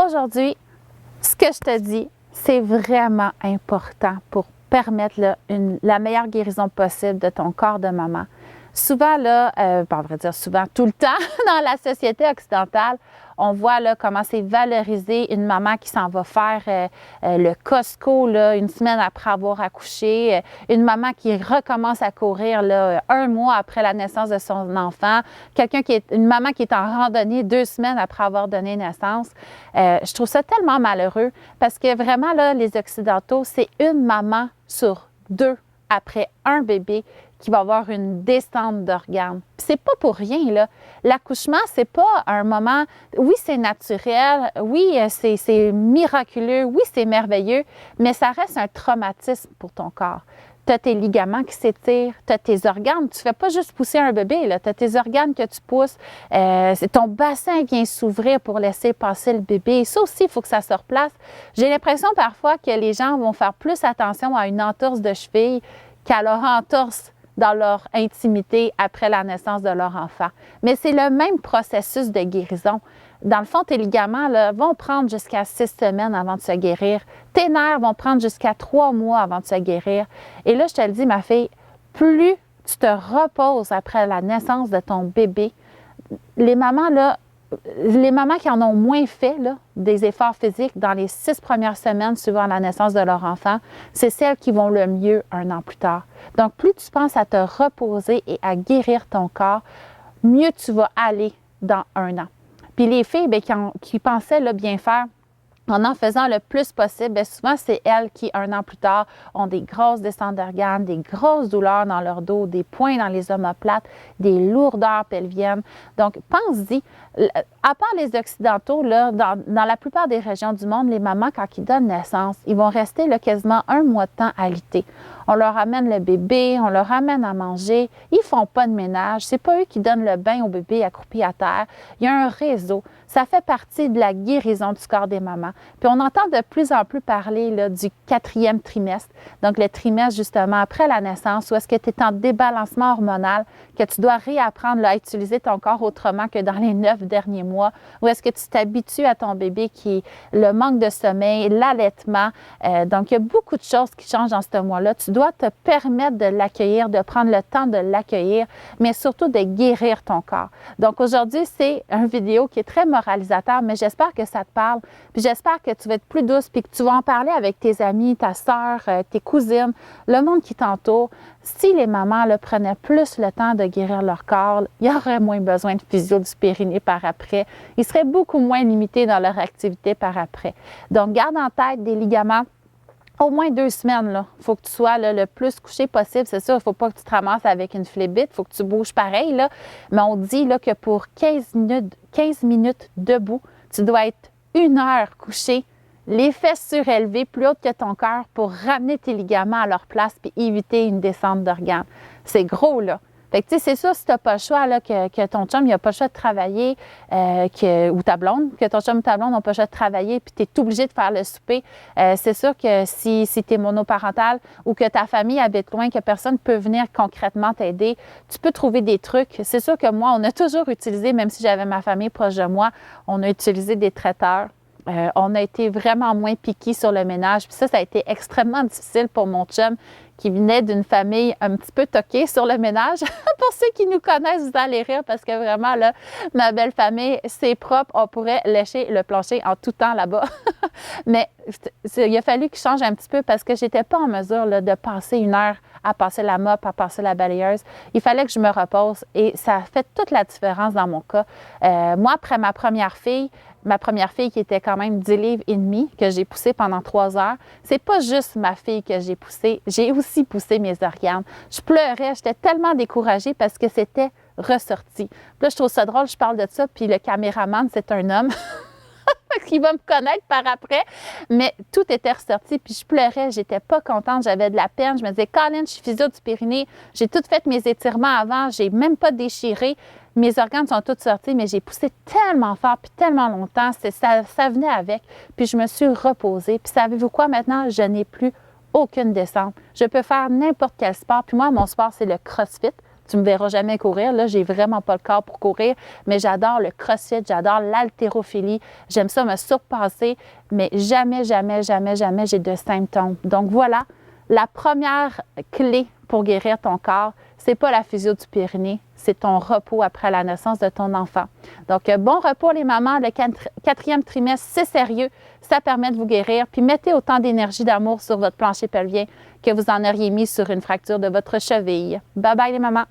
Aujourd'hui, ce que je te dis, c'est vraiment important pour permettre la meilleure guérison possible de ton corps de maman. Souvent, on va dire souvent, tout le temps, dans la société occidentale, on voit là, comment c'est valorisé une maman qui s'en va faire le Costco là, une semaine après avoir accouché, une maman qui recommence à courir là, 1 mois après la naissance de son enfant, une maman qui est en randonnée 2 semaines après avoir donné naissance. Je trouve ça tellement malheureux parce que vraiment, là, les Occidentaux, c'est une maman sur 2 après un bébé qui va avoir une descente d'organes. Puis c'est pas pour rien, là. L'accouchement, c'est pas un moment... Oui, c'est naturel, oui, c'est miraculeux, oui, c'est merveilleux, mais ça reste un traumatisme pour ton corps. Tu as tes ligaments qui s'étirent, tu as tes organes. Tu ne fais pas juste pousser un bébé, tu as tes organes que tu pousses. C'est ton bassin qui vient s'ouvrir pour laisser passer le bébé. Ça aussi, il faut que ça se replace. J'ai l'impression parfois que les gens vont faire plus attention à une entorse de cheville qu'à leur entorse dans leur intimité après la naissance de leur enfant. Mais c'est le même processus de guérison. Dans le fond, tes ligaments là, vont prendre jusqu'à 6 semaines avant de se guérir. Tes nerfs vont prendre jusqu'à 3 mois avant de se guérir. Et là, je te le dis, ma fille, plus tu te reposes après la naissance de ton bébé, les mamans qui en ont moins fait là, des efforts physiques dans les 6 premières semaines suivant la naissance de leur enfant, c'est celles qui vont le mieux 1 an plus tard. Donc, plus tu penses à te reposer et à guérir ton corps, mieux tu vas aller dans 1 an. Puis les filles qui pensaient là, bien faire, en faisant le plus possible, bien souvent, c'est elles qui, 1 an plus tard, ont des grosses descentes d'organes, des grosses douleurs dans leur dos, des points dans les omoplates, des lourdeurs pelviennes. Donc, pense-y, à part les Occidentaux, là, dans la plupart des régions du monde, les mamans, quand ils donnent naissance, ils vont rester là, quasiment 1 mois de temps alité. On leur amène le bébé, on leur amène à manger. Ils ne font pas de ménage. C'est pas eux qui donnent le bain au bébé accroupi à terre. Il y a un réseau. Ça fait partie de la guérison du corps des mamans. Puis on entend de plus en plus parler là, du 4e trimestre. Donc le trimestre justement après la naissance où est-ce que tu es en débalancement hormonal, que tu dois réapprendre là, à utiliser ton corps autrement que dans les 9 derniers mois. Où est-ce que tu t'habitues à ton bébé qui est le manque de sommeil, l'allaitement. Donc il y a beaucoup de choses qui changent dans ce mois-là. Tu dois te permettre de l'accueillir, de prendre le temps de l'accueillir, mais surtout de guérir ton corps. Donc aujourd'hui, c'est une vidéo qui est très moralisateur, mais j'espère que ça te parle. Puis j'espère que tu vas être plus douce, puis que tu vas en parler avec tes amis, ta sœur, tes cousines, le monde qui t'entoure. Si les mamans là, prenaient plus le temps de guérir leur corps, il y aurait moins besoin de physio du périnée par après. Ils seraient beaucoup moins limités dans leur activité par après. Donc, garde en tête des ligaments. Au moins 2 semaines, là. Il faut que tu sois là, le plus couché possible. C'est sûr, il ne faut pas que tu te ramasses avec une phlébite. Il faut que tu bouges pareil, là. Mais on dit là, que pour 15 minutes debout, tu dois être 1 heure couché, les fesses surélevées plus hautes que ton cœur pour ramener tes ligaments à leur place et éviter une descente d'organes. C'est gros, là. Fait que, tu sais, c'est sûr, si tu n'as pas le choix, là, que ton chum, il n'a pas le choix de travailler, ou ta blonde, que ton chum ou ta blonde n'ont pas le choix de travailler, puis tu es obligé de faire le souper, c'est sûr que si tu es monoparental ou que ta famille habite loin, que personne ne peut venir concrètement t'aider, tu peux trouver des trucs. C'est sûr que moi, on a toujours utilisé, même si j'avais ma famille proche de moi, on a utilisé des traiteurs. On a été vraiment moins piqués sur le ménage. Puis ça a été extrêmement difficile pour mon chum qui venait d'une famille un petit peu toquée sur le ménage. Pour ceux qui nous connaissent, vous allez rire parce que vraiment, là, ma belle famille, c'est propre. On pourrait lécher le plancher en tout temps là-bas. Mais il a fallu que je change un petit peu parce que je n'étais pas en mesure là, de passer 1 heure à passer la mop, à passer la balayeuse. Il fallait que je me repose et ça a fait toute la différence dans mon cas. Moi, après ma première fille qui était quand même 10 livres et demi, que j'ai poussée pendant 3 heures, c'est pas juste ma fille que j'ai poussée, j'ai aussi poussé mes organes. Je pleurais, j'étais tellement découragée parce que c'était ressorti. Puis là, je trouve ça drôle, je parle de ça, puis le caméraman, c'est un homme. Qui va me connaître par après, mais tout était ressorti, puis je pleurais, j'étais pas contente, j'avais de la peine, je me disais, Colin, je suis physio du périnée, j'ai tout fait mes étirements avant, j'ai même pas déchiré, mes organes sont tous sortis, mais j'ai poussé tellement fort, puis tellement longtemps, ça venait avec, puis je me suis reposée, puis savez-vous quoi, maintenant, je n'ai plus aucune descente, je peux faire n'importe quel sport, puis moi, mon sport, c'est le CrossFit. Tu me verras jamais courir. Là, j'ai vraiment pas le corps pour courir, mais j'adore le crossfit, j'adore l'haltérophilie. J'aime ça me surpasser, mais jamais, jamais, jamais, jamais j'ai de symptômes. Donc voilà, la première clé pour guérir ton corps, c'est pas la physio du périnée, c'est ton repos après la naissance de ton enfant. Donc, bon repos les mamans, le quatrième trimestre, c'est sérieux, ça permet de vous guérir. Puis mettez autant d'énergie, d'amour sur votre plancher pelvien que vous en auriez mis sur une fracture de votre cheville. Bye bye les mamans!